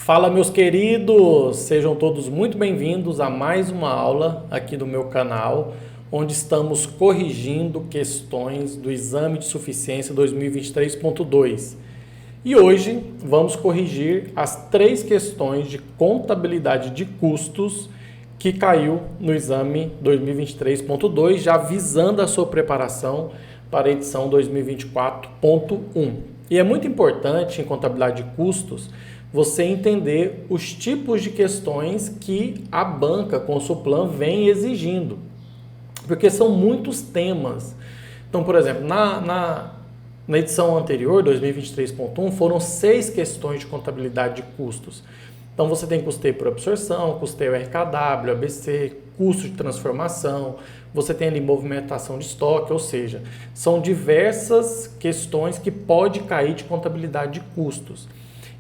Fala, meus queridos! Sejam todos muito bem-vindos a mais uma aula aqui do meu canal, onde estamos corrigindo questões do Exame de Suficiência 2023.2. E hoje vamos corrigir as 3 questões de contabilidade de custos que caiu no Exame 2023.2, já visando a sua preparação para a edição 2024.1. E é muito importante em contabilidade de custos você entender os tipos de questões que a banca Consulplan vem exigindo, porque são muitos temas. Então, por exemplo, na edição anterior, 2023.1, foram 6 questões de contabilidade de custos. Então, você tem custeio por absorção, custeio RKW, ABC, custo de transformação, você tem ali movimentação de estoque, ou seja, são diversas questões que pode cair de contabilidade de custos.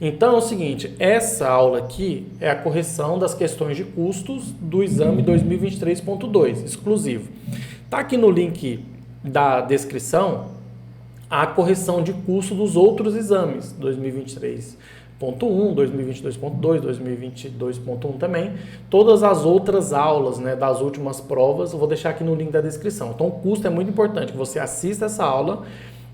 Então é o seguinte, essa aula aqui é a correção das questões de custos do exame 2023.2, exclusivo. Está aqui no link da descrição a correção de custo dos outros exames, 2023.1, 2022.2, 2022.1 também, todas as outras aulas, né, das últimas provas, eu vou deixar aqui no link da descrição. Então o custo é muito importante, que você assista essa aula,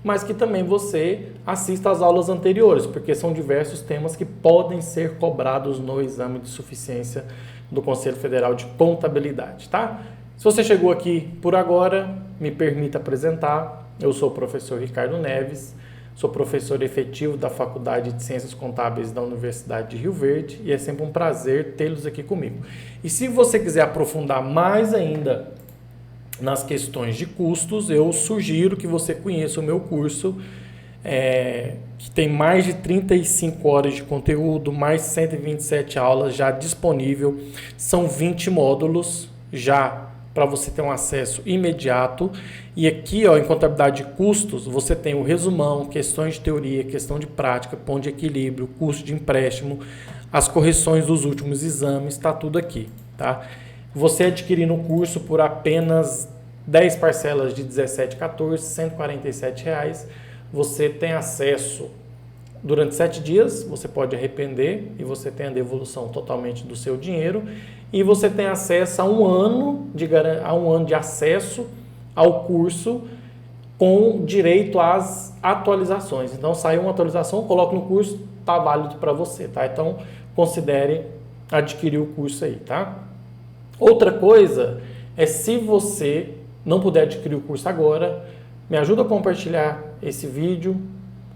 mas que também você assista às aulas anteriores, porque são diversos temas que podem ser cobrados no exame de suficiência do Conselho Federal de Contabilidade, tá? Se você chegou aqui por agora, me permita apresentar. Eu sou o professor Ricardo Neves, sou professor efetivo da Faculdade de Ciências Contábeis da Universidade de Rio Verde e é sempre um prazer tê-los aqui comigo. E se você quiser aprofundar mais ainda nas questões de custos, eu sugiro que você conheça o meu curso, que tem mais de 35 horas de conteúdo, mais de 127 aulas já disponível, são 20 módulos já para você ter um acesso imediato. E aqui, ó, em contabilidade de custos, você tem o resumão, questões de teoria, questão de prática, ponto de equilíbrio, custo de empréstimo, as correções dos últimos exames, está tudo aqui, tá? Você adquirindo o curso por apenas 10 parcelas de R$17,14, R$147, você tem acesso durante 7 dias, você pode arrepender e você tem a devolução totalmente do seu dinheiro e você tem acesso a um ano de acesso ao curso com direito às atualizações. Então, saiu uma atualização, coloca no curso, está válido para você, tá? Então, considere adquirir o curso aí, tá? Outra coisa é, se você não puder adquirir o curso agora, me ajuda a compartilhar esse vídeo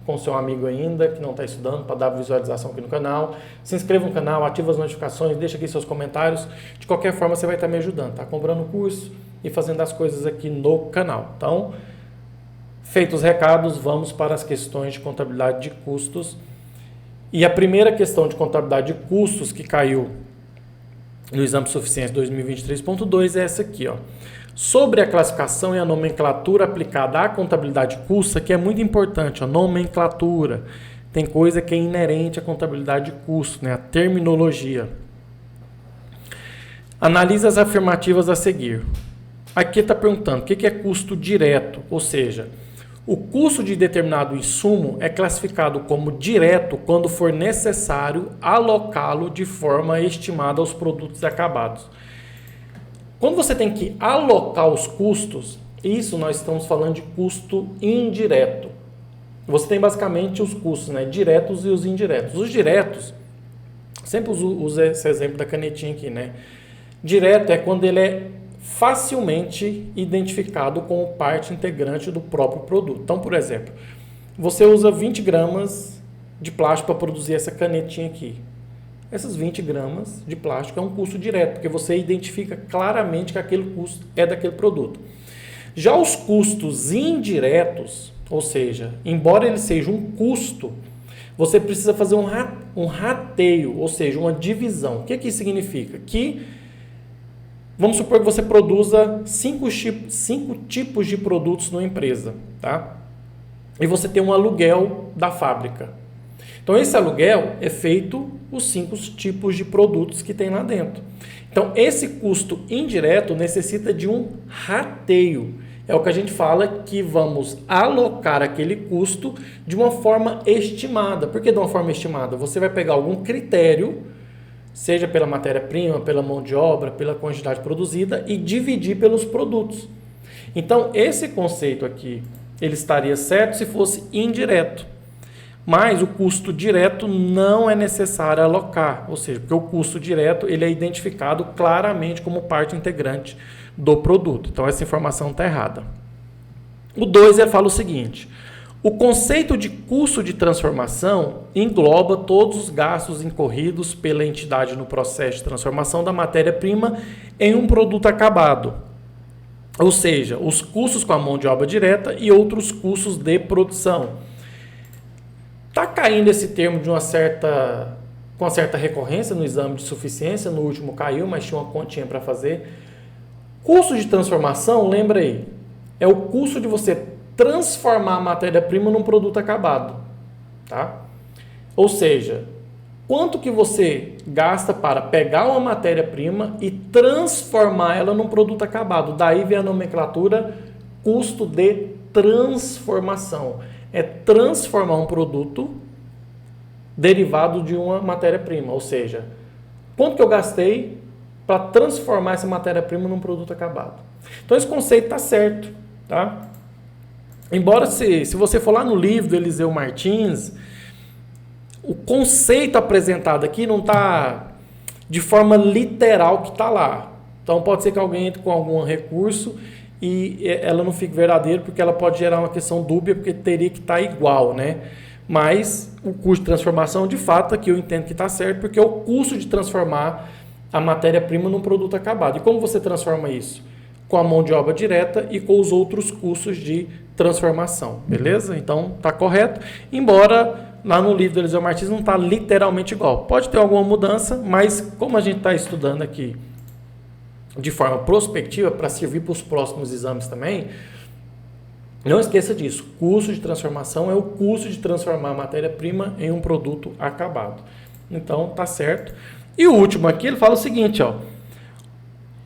com seu amigo ainda, que não está estudando, para dar visualização aqui no canal. Se inscreva no canal, ativa as notificações, deixa aqui seus comentários. De qualquer forma, você vai estar me ajudando, tá? Comprando o curso e fazendo as coisas aqui no canal. Então, feitos os recados, vamos para as questões de contabilidade de custos. E a primeira questão de contabilidade de custos que caiu no Exame de Suficiência 2023.2 é essa aqui, ó. Sobre a classificação e a nomenclatura aplicada à contabilidade de custos, aqui é muito importante, ó, nomenclatura. Tem coisa que é inerente à contabilidade de custos, né, a terminologia. Analise as afirmativas a seguir. Aqui está perguntando o que é custo direto, ou seja, o custo de determinado insumo é classificado como direto quando for necessário alocá-lo de forma estimada aos produtos acabados. Quando você tem que alocar os custos, isso nós estamos falando de custo indireto. Você tem basicamente os custos, né, diretos e os indiretos. Os diretos, sempre uso esse exemplo da canetinha aqui, né? Direto é quando ele é facilmente identificado como parte integrante do próprio produto. Então, por exemplo, você usa 20 gramas de plástico para produzir essa canetinha aqui. Essas 20 gramas de plástico é um custo direto, porque você identifica claramente que aquele custo é daquele produto. Já os custos indiretos, ou seja, embora ele seja um custo, você precisa fazer um rateio, ou seja, uma divisão. O que isso significa? Que, vamos supor que você produza 5 tipos de produtos numa empresa, tá? E você tem um aluguel da fábrica. Então, esse aluguel é feito os 5 tipos de produtos que tem lá dentro. Então, esse custo indireto necessita de um rateio. é o que a gente fala que vamos alocar aquele custo de uma forma estimada. Por que de uma forma estimada? Você vai pegar algum critério, seja pela matéria-prima, pela mão de obra, pela quantidade produzida e dividir pelos produtos. Então, esse conceito aqui, ele estaria certo se fosse indireto. Mas o custo direto não é necessário alocar, ou seja, porque o custo direto ele é identificado claramente como parte integrante do produto. Então, essa informação está errada. O 2, ele fala o seguinte: o conceito de custo de transformação engloba todos os gastos incorridos pela entidade no processo de transformação da matéria-prima em um produto acabado. Ou seja, os custos com a mão de obra direta e outros custos de produção. Está caindo esse termo com uma certa recorrência no exame de suficiência, no último caiu, mas tinha uma continha para fazer. Custo de transformação, lembra aí, é o custo de você transformar a matéria-prima num produto acabado. Tá? Ou seja, quanto que você gasta para pegar uma matéria-prima e transformar ela num produto acabado. Daí vem a nomenclatura custo de transformação. É transformar um produto derivado de uma matéria-prima. Ou seja, quanto que eu gastei para transformar essa matéria-prima num produto acabado. Então, esse conceito está certo. Tá? Embora, se você for lá no livro do Eliseu Martins, o conceito apresentado aqui não está de forma literal que está lá. Então, pode ser que alguém entre com algum recurso e ela não fique verdadeira, porque ela pode gerar uma questão dúbia, porque teria que estar igual, né? Mas o custo de transformação, de fato, aqui eu entendo que está certo, porque é o custo de transformar a matéria-prima num produto acabado. E como você transforma isso? Com a mão de obra direta e com os outros custos de transformação, beleza? Então, está correto, embora lá no livro do Eliseu Martins não está literalmente igual. Pode ter alguma mudança, mas como a gente está estudando aqui de forma prospectiva, para servir para os próximos exames também, não esqueça disso. Custo de transformação é o custo de transformar a matéria-prima em um produto acabado. Então, tá certo. E o último aqui, ele fala o seguinte, ó.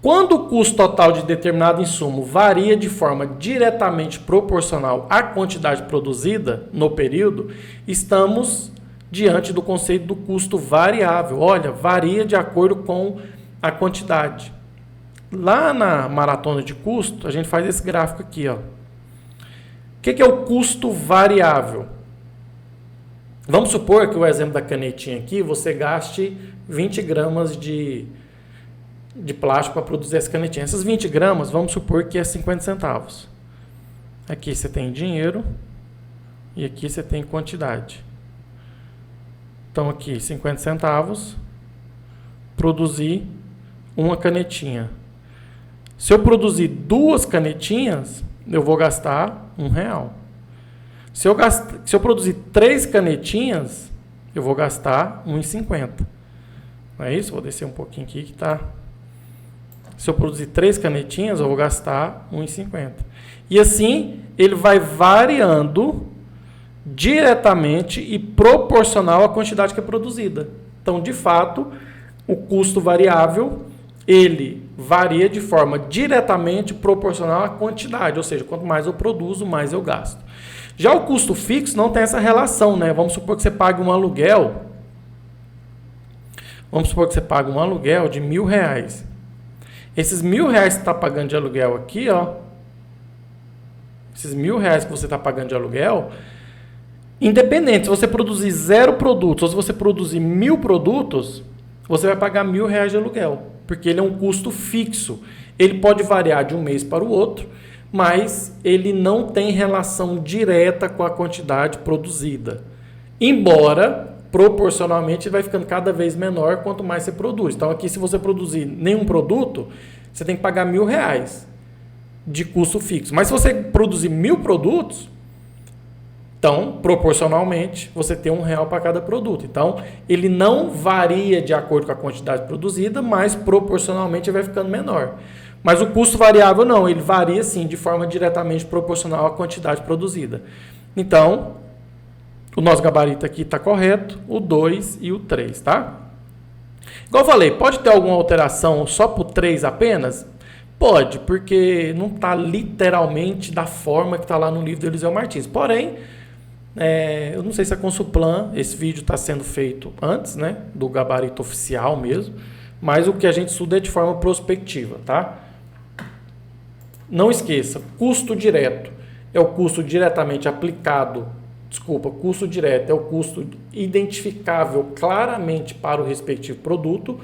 Quando o custo total de determinado insumo varia de forma diretamente proporcional à quantidade produzida no período, estamos diante do conceito do custo variável. Olha, varia de acordo com a quantidade. Lá na maratona de custo, a gente faz esse gráfico aqui. Ó. O que é o custo variável? Vamos supor que o exemplo da canetinha aqui, você gaste 20 gramas de plástico para produzir essa canetinha. Essas 20 gramas, vamos supor que é 50 centavos. Aqui você tem dinheiro e aqui você tem quantidade. Então aqui 50 centavos, produzir uma canetinha. Se eu produzir 2 canetinhas, eu vou gastar R$1. Se eu produzir 3 canetinhas, eu vou gastar R$1,50. Não é isso? Vou descer um pouquinho aqui que tá. Se eu produzir 3 canetinhas, eu vou gastar R$1,50. E assim, ele vai variando diretamente e proporcional à quantidade que é produzida. Então, de fato, o custo variável, ele varia de forma diretamente proporcional à quantidade. Ou seja, quanto mais eu produzo, mais eu gasto. Já o custo fixo não tem essa relação, né? Vamos supor que você pague um aluguel. Vamos supor que você paga um aluguel de R$1.000. Esses R$1.000 que você está pagando de aluguel aqui, ó. Esses R$1.000 que você está pagando de aluguel, independente se você produzir 0 produtos ou se você produzir 1.000 produtos, você vai pagar R$1.000 de aluguel, porque ele é um custo fixo. Ele pode variar de um mês para o outro, mas ele não tem relação direta com a quantidade produzida. Embora, proporcionalmente, ele vai ficando cada vez menor quanto mais você produz. Então, aqui, se você produzir nenhum produto, você tem que pagar R$1.000 de custo fixo. Mas se você produzir 1.000 produtos, então, proporcionalmente, você tem R$1 para cada produto. Então, ele não varia de acordo com a quantidade produzida, mas proporcionalmente ele vai ficando menor. Mas o custo variável não, ele varia sim de forma diretamente proporcional à quantidade produzida. Então, o nosso gabarito aqui está correto, o 2 e o 3, tá? Igual eu falei, pode ter alguma alteração só para o 3 apenas? Pode, porque não está literalmente da forma que está lá no livro do Eliseu Martins. Porém, eu não sei se a Consulplan, esse vídeo está sendo feito antes, né, do gabarito oficial mesmo, mas o que a gente estuda é de forma prospectiva, tá? Não esqueça, custo direto é o custo diretamente aplicado, custo direto é o custo identificável claramente para o respectivo produto,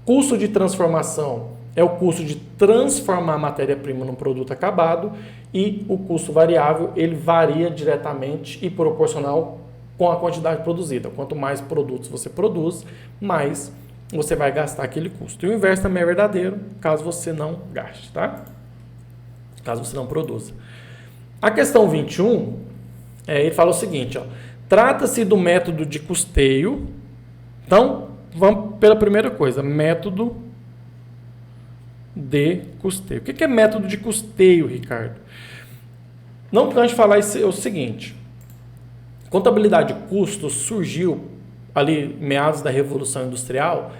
custo de transformação é o custo de transformar a matéria-prima num produto acabado e o custo variável, ele varia diretamente e proporcional com a quantidade produzida. Quanto mais produtos você produz, mais você vai gastar aquele custo. E o inverso também é verdadeiro, caso você não gaste, tá? Caso você não produza. A questão 21, ele fala o seguinte, ó, trata-se do método de custeio. Então, vamos pela primeira coisa, método de custeio. O que é método de custeio, Ricardo? Não canse de falar isso, é o seguinte, contabilidade de custos surgiu ali meados da Revolução Industrial,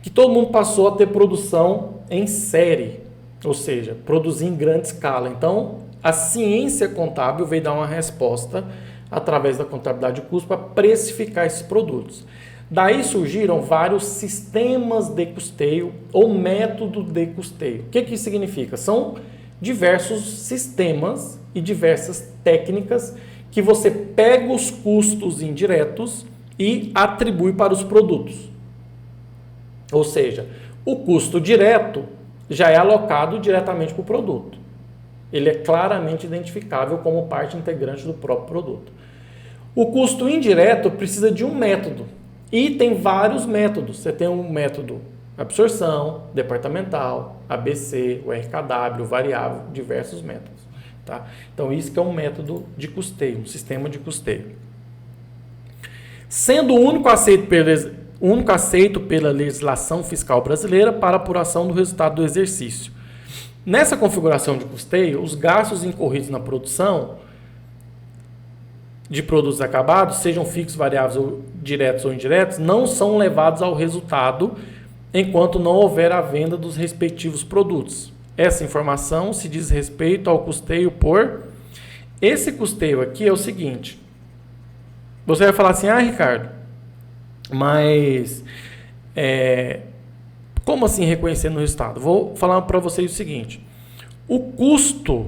que todo mundo passou a ter produção em série, ou seja, produzir em grande escala. Então, a ciência contábil veio dar uma resposta através da contabilidade de custos para precificar esses produtos. Daí surgiram vários sistemas de custeio ou método de custeio. O que isso significa? São diversos sistemas e diversas técnicas que você pega os custos indiretos e atribui para os produtos. Ou seja, o custo direto já é alocado diretamente para o produto. Ele é claramente identificável como parte integrante do próprio produto. O custo indireto precisa de um método. E tem vários métodos. Você tem um método absorção, departamental, ABC, o RKW, variável, diversos métodos. Tá? Então, isso que é um método de custeio, um sistema de custeio. Sendo o único aceito pela legislação fiscal brasileira para apuração do resultado do exercício. Nessa configuração de custeio, os gastos incorridos na produção de produtos acabados, sejam fixos, variáveis, ou diretos ou indiretos, não são levados ao resultado enquanto não houver a venda dos respectivos produtos. Essa informação se diz respeito ao custeio por... Esse custeio aqui é o seguinte. Você vai falar assim, Ricardo, mas como assim reconhecer no resultado? Vou falar para vocês o seguinte. O custo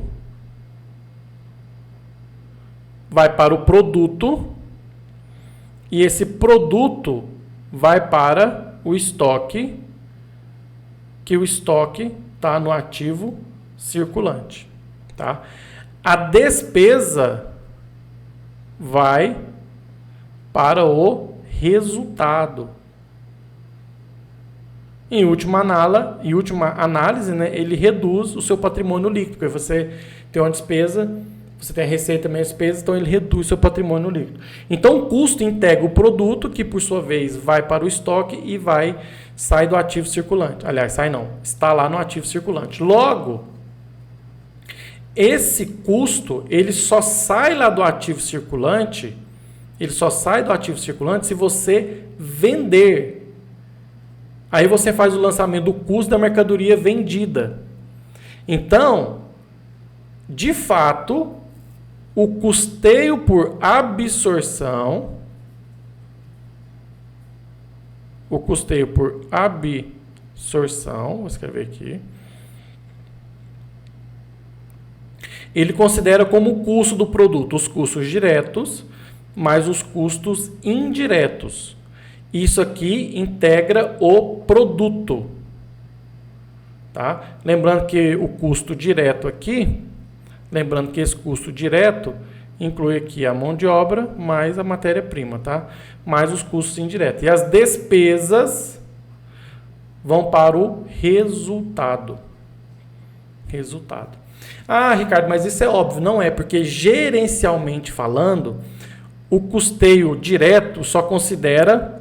vai para o produto e esse produto vai para o estoque, que o estoque está no ativo circulante. Tá? A despesa vai para o resultado. Em última análise, né, ele reduz o seu patrimônio líquido, porque você tem uma despesa, você tem a receita também a despesa, então ele reduz o seu patrimônio líquido. Então o custo integra o produto, que por sua vez vai para o estoque e sai do ativo circulante. Aliás, está lá no ativo circulante. Logo, esse custo, ele só sai lá do ativo circulante, se você vender. Aí você faz o lançamento do custo da mercadoria vendida. Então, de fato, o custeio por absorção, vou escrever aqui, ele considera como o custo do produto os custos diretos mais os custos indiretos. Isso aqui integra o produto. Tá? Lembrando que o custo direto aqui, esse custo direto inclui aqui a mão de obra mais a matéria-prima, tá? Mais os custos indiretos. E as despesas vão para o resultado. Ricardo, mas isso é óbvio. Não é, porque gerencialmente falando, o custeio direto só considera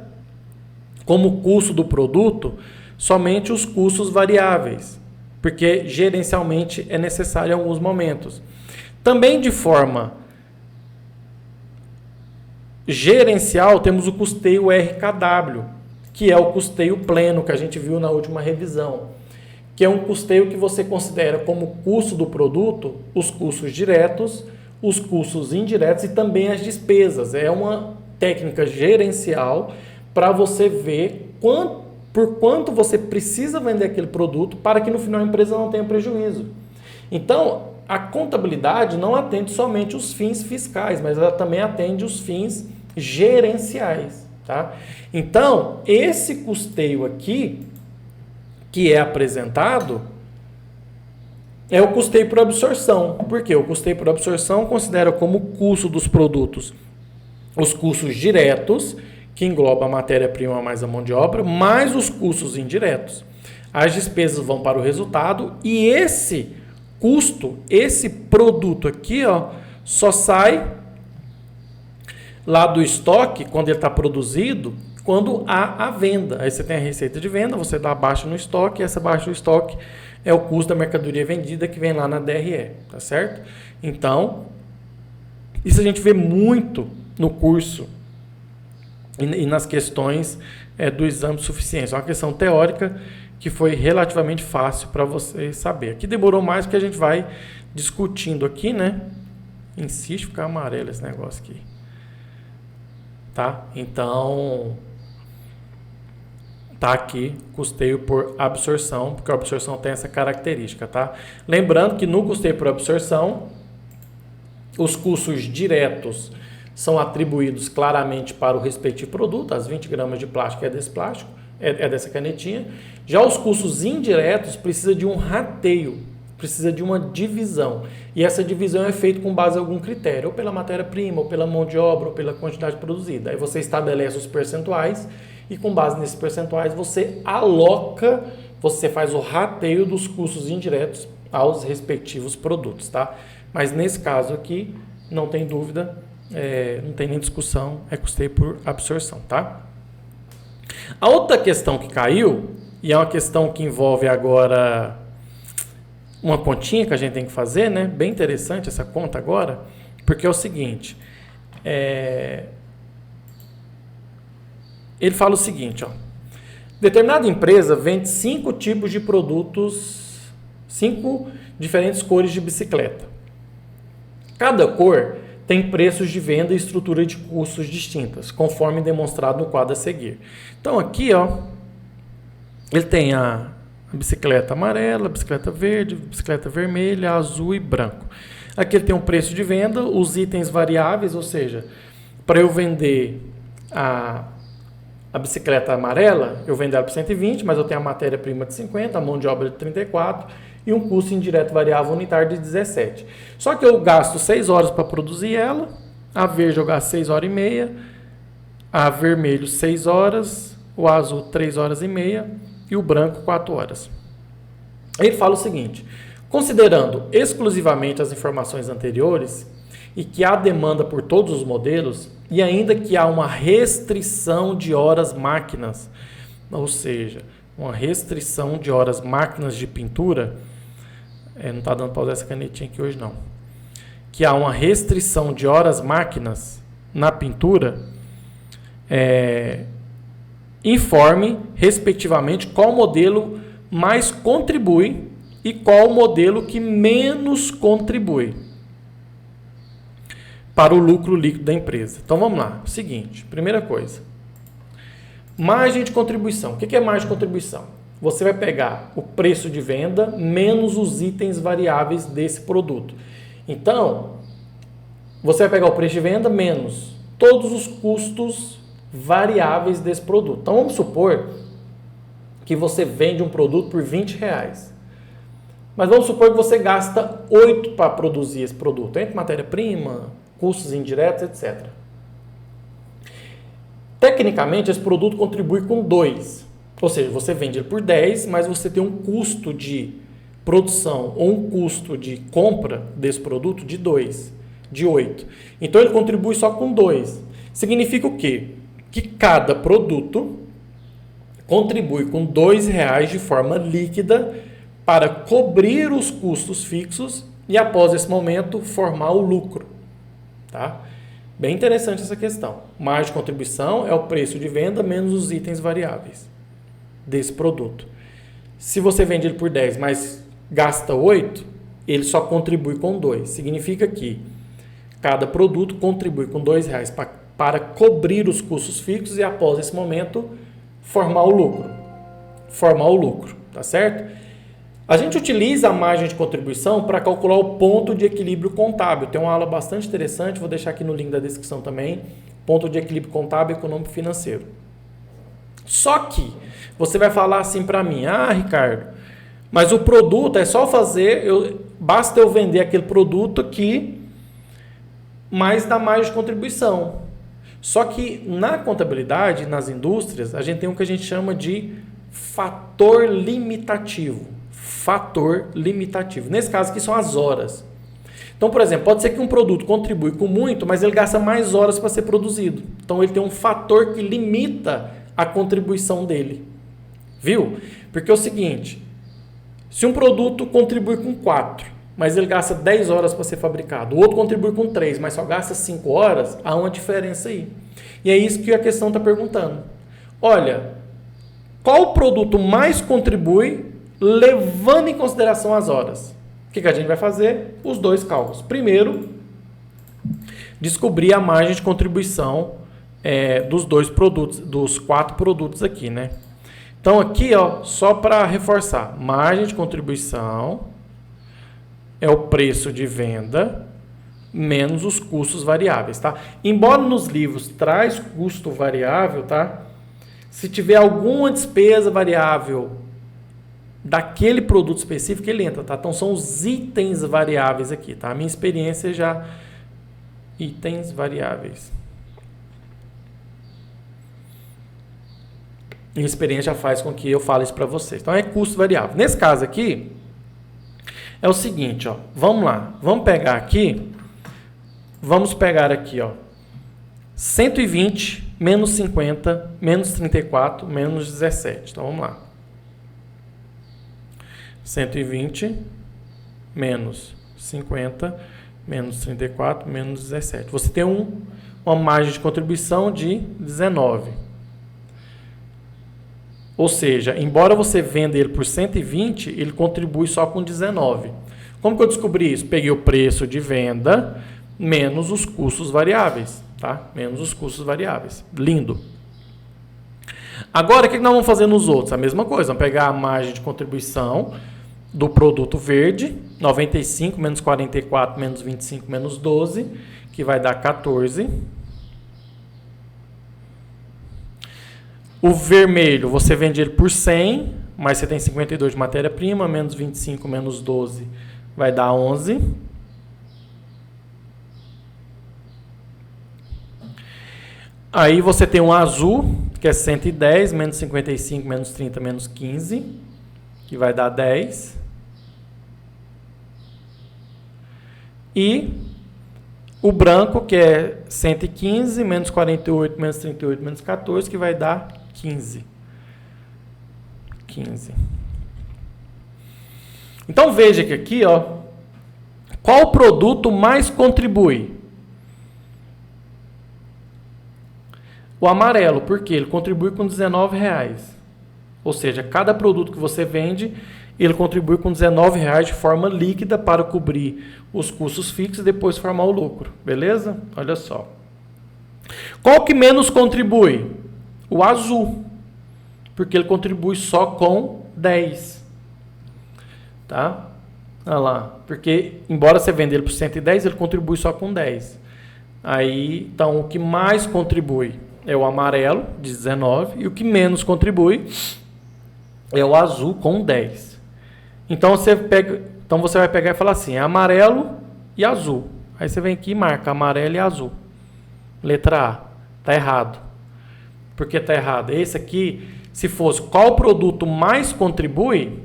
como custo do produto somente os custos variáveis, porque gerencialmente é necessário em alguns momentos. Também de forma gerencial temos o custeio RKW, que é o custeio pleno que a gente viu na última revisão, que é um custeio que você considera como custo do produto, os custos diretos, os custos indiretos e também as despesas. É uma técnica gerencial para você ver por quanto você precisa vender aquele produto para que no final a empresa não tenha prejuízo. Então, a contabilidade não atende somente os fins fiscais, mas ela também atende os fins gerenciais. Tá? Então, esse custeio aqui, que é apresentado, é o custeio por absorção. Por quê? O custeio por absorção considera como custo dos produtos os custos diretos, que engloba a matéria-prima mais a mão de obra, mais os custos indiretos. As despesas vão para o resultado e esse custo, esse produto aqui, ó, só sai lá do estoque, quando ele está produzido, quando há a venda. Aí você tem a receita de venda, você dá baixa no estoque, e essa baixa no estoque é o custo da mercadoria vendida que vem lá na DRE, tá certo? Então, isso a gente vê muito no curso e nas questões do exame de suficiência. É uma questão teórica que foi relativamente fácil para você saber. Aqui demorou mais porque a gente vai discutindo aqui, né? Insiste ficar amarelo esse negócio aqui. Tá? Então, tá aqui custeio por absorção, porque a absorção tem essa característica, tá? Lembrando que no custeio por absorção, os custos diretos são atribuídos claramente para o respectivo produto, as 20 gramas de plástico é desse plástico, é dessa canetinha. Já os custos indiretos precisa de um rateio, precisa de uma divisão. E essa divisão é feita com base em algum critério, ou pela matéria-prima, ou pela mão de obra, ou pela quantidade produzida. Aí você estabelece os percentuais e com base nesses percentuais você aloca, você faz o rateio dos custos indiretos aos respectivos produtos, tá? Mas nesse caso aqui, não tem dúvida, não tem nem discussão, é custeio por absorção, tá? A outra questão que caiu, e é uma questão que envolve agora uma continha que a gente tem que fazer, né? Bem interessante essa conta agora, porque é o seguinte, ele fala o seguinte, ó, determinada empresa vende 5 tipos de produtos, 5 diferentes cores de bicicleta. Cada cor tem preços de venda e estrutura de custos distintas, conforme demonstrado no quadro a seguir. Então aqui, ó, ele tem a bicicleta amarela, bicicleta verde, bicicleta vermelha, azul e branco. Aqui ele tem um preço de venda, os itens variáveis, ou seja, para eu vender a bicicleta amarela, eu vendo ela por 120, mas eu tenho a matéria-prima de 50, a mão de obra de 34 e um custo indireto variável unitário de 17. Só que eu gasto 6 horas para produzir ela, a verde eu gasto 6 horas e meia, a vermelho 6 horas, o azul 3 horas e meia e o branco 4 horas. Ele fala o seguinte, considerando exclusivamente as informações anteriores e que há demanda por todos os modelos e ainda que há uma restrição de horas máquinas, ou seja, uma restrição de horas máquinas de pintura, não está dando para usar essa canetinha aqui hoje não, que há uma restrição de horas máquinas na pintura, informe, respectivamente, qual modelo mais contribui e qual modelo que menos contribui para o lucro líquido da empresa. Então, vamos lá. Seguinte, primeira coisa. Margem de contribuição. O que é margem de contribuição? Você vai pegar o preço de venda menos os itens variáveis desse produto. Então, você vai pegar o preço de venda menos todos os custos variáveis desse produto. Então, vamos supor que você vende um produto por R$20. Mas vamos supor que você gasta 8 para produzir esse produto, entre matéria-prima, custos indiretos, etc. Tecnicamente, esse produto contribui com 2. Ou seja, você vende ele por 10, mas você tem um custo de produção ou um custo de compra desse produto de 2, de 8. Então, ele contribui só com 2. Significa o quê? Que cada produto contribui com R$2 de forma líquida para cobrir os custos fixos e, após esse momento, formar o lucro. Tá? Bem interessante essa questão. Margem de contribuição é o preço de venda menos os itens variáveis desse produto. Se você vende ele por 10, mas gasta 8, ele só contribui com 2. Significa que cada produto contribui com R$2 para cobrir os custos fixos e, após esse momento, formar o lucro. Formar o lucro, tá certo? A gente utiliza a margem de contribuição para calcular o ponto de equilíbrio contábil. Tem uma aula bastante interessante, vou deixar aqui no link da descrição também, ponto de equilíbrio contábil econômico financeiro. Só que você vai falar assim para mim, Ricardo, mas o produto é só fazer, basta eu vender aquele produto aqui, mais da margem de contribuição. Só que na contabilidade, nas indústrias, a gente tem o que a gente chama de fator limitativo. Fator limitativo. Nesse caso aqui são as horas. Então, por exemplo, pode ser que um produto contribui com muito, mas ele gasta mais horas para ser produzido. Então, ele tem um fator que limita a contribuição dele. Viu? Porque é o seguinte, se um produto contribui com 4, mas ele gasta 10 horas para ser fabricado, o outro contribui com 3, mas só gasta 5 horas, há uma diferença aí. E é isso que a questão está perguntando. Olha, qual produto mais contribui levando em consideração as horas? O que a gente vai fazer? Os dois cálculos. Primeiro, descobrir a margem de contribuição dos dois produtos, dos 4 produtos aqui, né? Então aqui, ó, só para reforçar, margem de contribuição é o preço de venda menos os custos variáveis, tá? Embora nos livros traz custo variável, tá? Se tiver alguma despesa variável daquele produto específico, ele entra, tá? Então são os itens variáveis aqui, tá? A minha experiência já itens variáveis. Minha experiência já faz com que eu fale isso para vocês. Então é custo variável. Nesse caso aqui é o seguinte, ó. Vamos lá. Vamos pegar aqui. Vamos pegar aqui, ó. 120 menos 50 menos 34 menos 17. Então vamos lá. 120 menos 50 menos 34 menos 17. Você tem uma margem de contribuição de 19. Ou seja, embora você venda ele por 120, ele contribui só com 19. Como que eu descobri isso? Peguei o preço de venda menos os custos variáveis, tá? Menos os custos variáveis. Lindo. Agora, o que nós vamos fazer nos outros? A mesma coisa. Vamos pegar a margem de contribuição do produto verde, 95 menos 44 menos 25 menos 12, que vai dar 14. O vermelho, você vende ele por 100, mas você tem 52 de matéria-prima, menos 25 menos 12 vai dar 11. Aí você tem um azul, que é 110, menos 55, menos 30, menos 15, que vai dar 10. E o branco, que é 115, menos 48, menos 38, menos 14, que vai dar 15. Então veja que aqui, ó, qual produto mais contribui? O amarelo, porque ele contribui com R$19. Ou seja, cada produto que você vende, ele contribui com R$19 de forma líquida para cobrir os custos fixos e depois formar o lucro. Beleza? Olha só. Qual que menos contribui? O azul, porque ele contribui só com 10. Tá? Olha lá. Porque, embora você venda ele por 110, ele contribui só com 10. Aí, então, o que mais contribui é o amarelo, de 19, e o que menos contribui é o azul, com 10. Então, você vai pegar e falar assim, é amarelo e azul. Aí você vem aqui e marca amarelo e azul. Letra A. Está errado. Por que está errado? Esse aqui, se fosse qual produto mais contribui,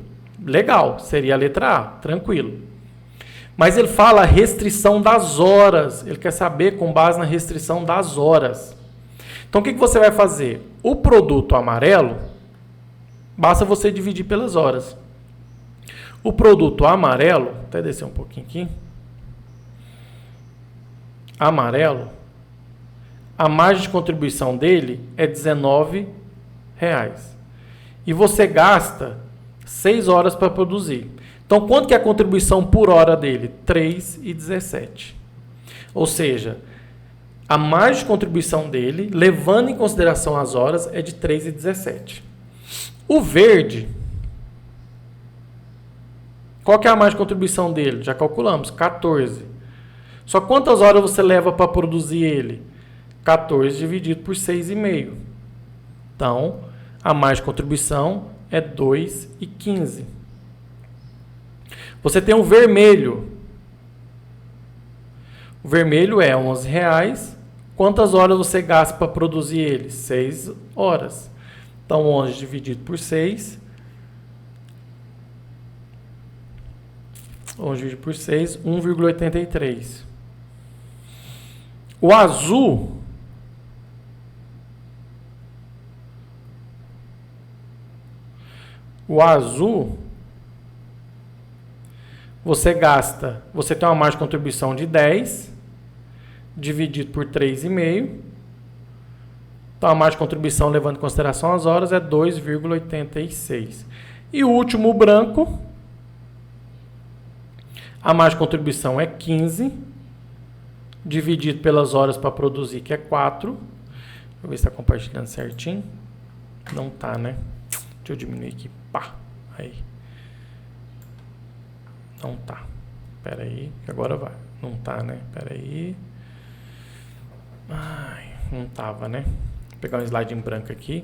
legal, seria a letra A, tranquilo. Mas ele fala a restrição das horas. Ele quer saber com base na restrição das horas. Então, o que você vai fazer? O produto amarelo, basta você dividir pelas horas. O produto amarelo, até descer um pouquinho aqui. Amarelo, a margem de contribuição dele é R$19. E você gasta 6 horas para produzir. Então, quanto que é a contribuição por hora dele? 3,17. Ou seja, a margem de contribuição dele, levando em consideração as horas, é de 3,17. O verde, qual que é a margem de contribuição dele? Já calculamos, 14. Só quantas horas você leva para produzir ele? 14 dividido por 6,5. Então, a margem de contribuição é 2,15. Você tem o vermelho. O vermelho é R$11. Quantas horas você gasta para produzir ele? 6 horas. Então, 11 dividido por 6. 11 dividido por 6, 1,83. O azul... O azul, você tem uma margem de contribuição de 10, dividido por 3,5. Então, a margem de contribuição, levando em consideração as horas, é 2,86. E o último, o branco, a margem de contribuição é 15, dividido pelas horas para produzir, que é 4. Deixa eu ver se está compartilhando certinho. Não está, né? Deixa eu diminuir aqui. Pá. Aí. Não tá. Pera aí, que agora vai. Não tá, né? Pera aí. Ai, não tava, né? Vou pegar um slide em branco aqui.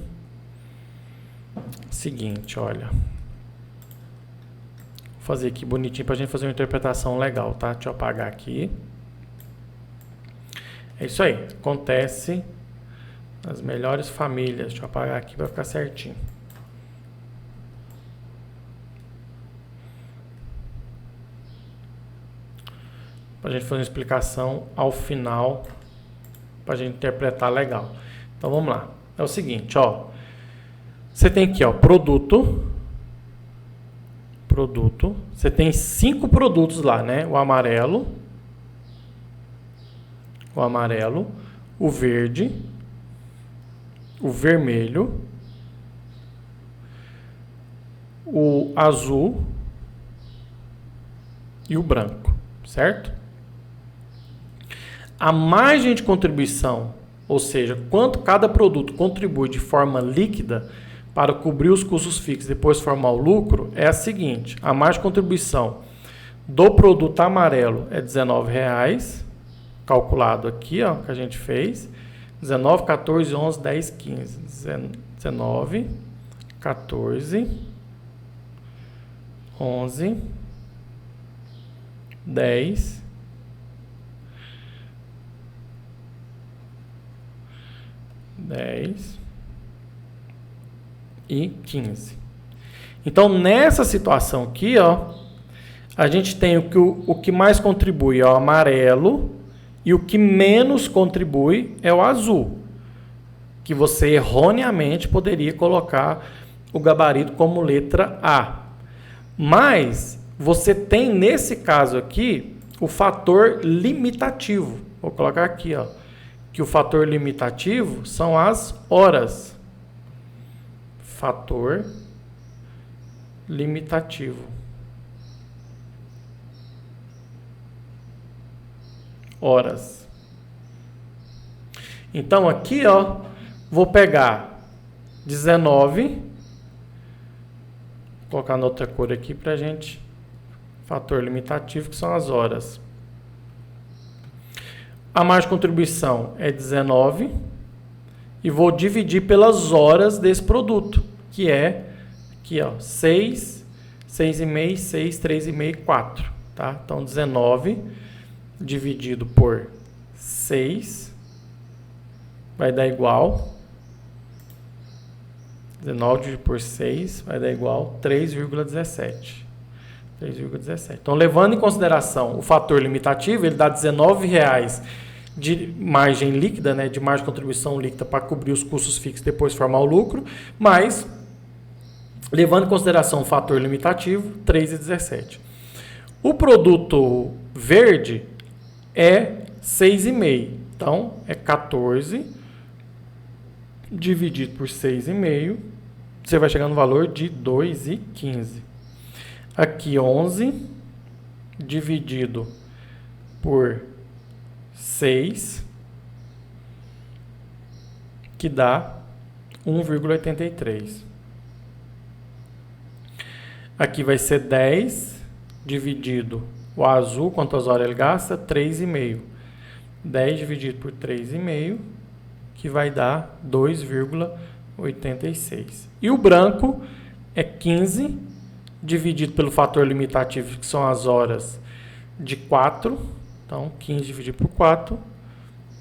Seguinte, olha. Vou fazer aqui bonitinho pra gente fazer uma interpretação legal, tá? Deixa eu apagar aqui. É isso aí. Acontece nas melhores famílias. Deixa eu apagar aqui pra ficar certinho. Para a gente fazer uma explicação ao final, para a gente interpretar legal. Então, vamos lá. É o seguinte, ó. Você tem aqui, ó, produto. Você tem 5 produtos lá, né? O amarelo, o verde, o vermelho, o azul e o branco, certo? A margem de contribuição, ou seja, quanto cada produto contribui de forma líquida para cobrir os custos fixos e depois formar o lucro, é a seguinte. A margem de contribuição do produto amarelo é R$19, calculado aqui, ó, que a gente fez. 19, 14, 11, 10, 15. 19, 14, 11, 10, 10 e 15. Então, nessa situação aqui, ó, a gente tem o que mais contribui é o amarelo e o que menos contribui é o azul, que você erroneamente poderia colocar o gabarito como letra A. Mas você tem, nesse caso aqui, o fator limitativo. Vou colocar aqui, ó, que o fator limitativo são as horas. Fator limitativo. Horas. Então, aqui, ó, vou pegar 19, vou colocar na outra cor aqui pra gente, fator limitativo, que são as horas. A margem de contribuição é 19 e vou dividir pelas horas desse produto, que é aqui, ó, 6, 6,5, 6, 3,5, 4, tá? Então, 19 dividido por 6 vai dar igual 19 dividido por 6 vai dar igual 3,17. 3,17. Então, levando em consideração o fator limitativo, ele dá R$19 de margem líquida, né, de margem de contribuição líquida para cobrir os custos fixos e depois formar o lucro, mas, levando em consideração o fator limitativo, 3,17. O produto verde é 6,5. Então, é 14 dividido por 6,5 você vai chegar no valor de 2,15. Aqui 11 dividido por 6, que dá 1,83. Aqui vai ser 10 dividido, o azul, quantas horas ele gasta? 3,5. 10 dividido por 3,5, que vai dar 2,86. E o branco é 15 dividido pelo fator limitativo, que são as horas, de 4. Então, 15 dividido por 4,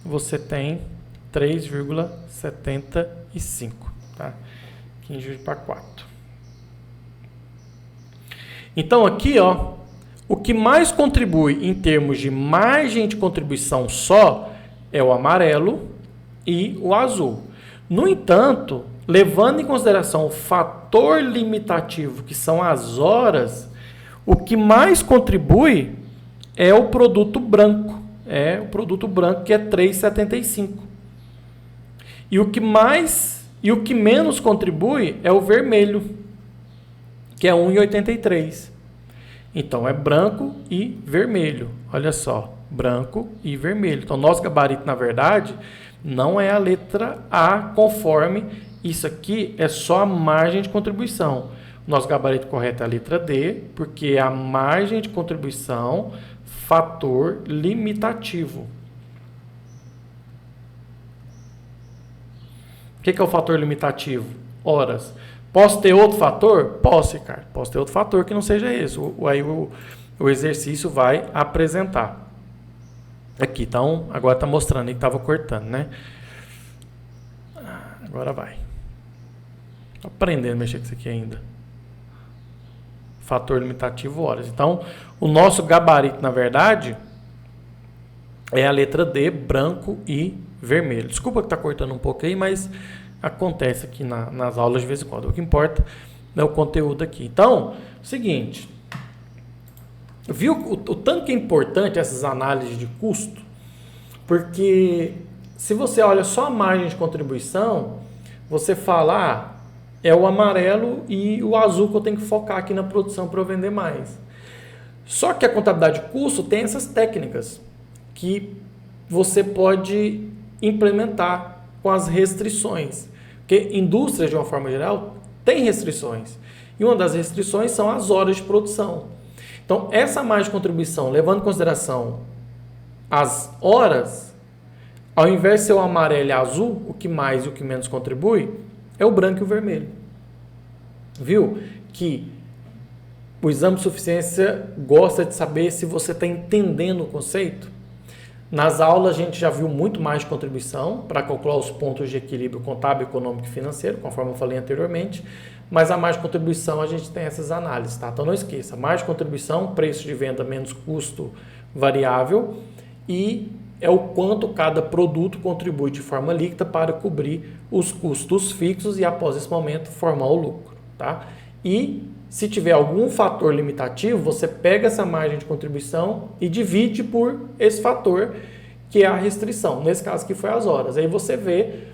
você tem 3,75. Tá? 15 dividido por 4. Então, aqui, ó, o que mais contribui em termos de margem de contribuição só é o amarelo e o azul. No entanto, levando em consideração o fator limitativo, que são as horas, o que mais contribui é o produto branco. É o produto branco, que é 3,75. E o que menos contribui é o vermelho, que é 1,83. Então, é branco e vermelho. Olha só, branco e vermelho. Então, nosso gabarito, na verdade, não é a letra A conforme isso aqui é só a margem de contribuição. Nosso gabarito correto é a letra D, porque é a margem de contribuição, fator limitativo. O que é o fator limitativo? Horas. Posso ter outro fator? Posso, Ricardo. Posso ter outro fator que não seja esse. Aí o exercício vai apresentar. Aqui, então, agora está mostrando aí que estava cortando, né? Agora vai. Estou aprendendo a mexer com isso aqui ainda. Fator limitativo, horas. Então, o nosso gabarito, na verdade, é a letra D, branco e vermelho. Desculpa que está cortando um pouco aí, mas acontece aqui nas aulas de vez em quando. O que importa é o conteúdo aqui. Então, seguinte. Viu o tanto que é importante essas análises de custo? Porque se você olha só a margem de contribuição, você fala, é o amarelo e o azul que eu tenho que focar aqui na produção para eu vender mais. Só que a contabilidade de custo tem essas técnicas que você pode implementar com as restrições. Porque indústrias, de uma forma geral, tem restrições. E uma das restrições são as horas de produção. Então, essa margem de contribuição, levando em consideração as horas, ao invés de ser o amarelo e azul, o que mais e o que menos contribui, é o branco e o vermelho. Viu? Que o exame de suficiência gosta de saber se você está entendendo o conceito. Nas aulas, a gente já viu muito mais de contribuição para calcular os pontos de equilíbrio contábil, econômico e financeiro, conforme eu falei anteriormente. Mas a margem de contribuição, a gente tem essas análises, tá? Então, não esqueça. Margem de contribuição, preço de venda menos custo variável, e é o quanto cada produto contribui de forma líquida para cobrir os custos fixos e, após esse momento, formar o lucro, tá? E se tiver algum fator limitativo, você pega essa margem de contribuição e divide por esse fator, que é a restrição. Nesse caso aqui foi as horas. Aí você vê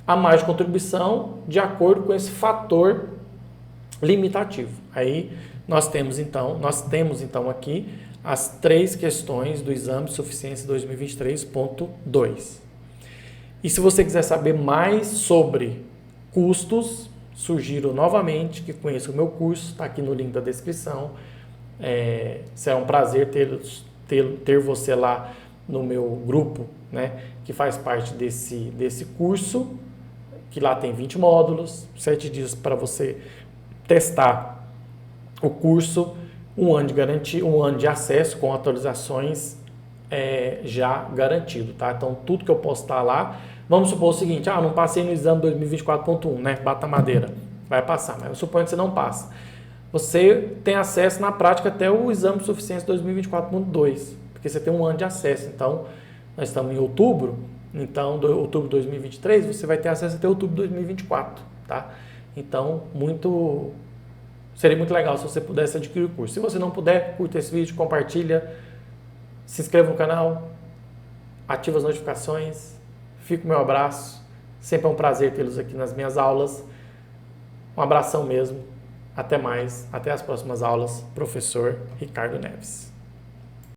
a margem de contribuição de acordo com esse fator limitativo. Aí nós temos então aqui as 3 questões do exame de suficiência 2023.2. E se você quiser saber mais sobre custos, sugiro novamente que conheça o meu curso, está aqui no link da descrição. Será um prazer ter você lá no meu grupo, né, que faz parte desse curso, que lá tem 20 módulos, 7 dias para você testar o curso, 1 ano de garantia, 1 ano de acesso com atualizações já garantido, tá? Então, tudo que eu postar lá, vamos supor o seguinte, não passei no exame 2024.1, né? Bata madeira, vai passar, mas eu suponho que você não passa. Você tem acesso na prática até o exame de suficiência 2024.2, porque você tem 1 ano de acesso. Então, nós estamos em outubro, então, outubro de 2023, você vai ter acesso até outubro de 2024, tá? Então, seria muito legal se você pudesse adquirir o curso. Se você não puder, curta esse vídeo, compartilha, se inscreva no canal, ativa as notificações. Fica o meu abraço. Sempre é um prazer tê-los aqui nas minhas aulas. Um abração mesmo. Até mais. Até as próximas aulas. Professor Ricardo Neves.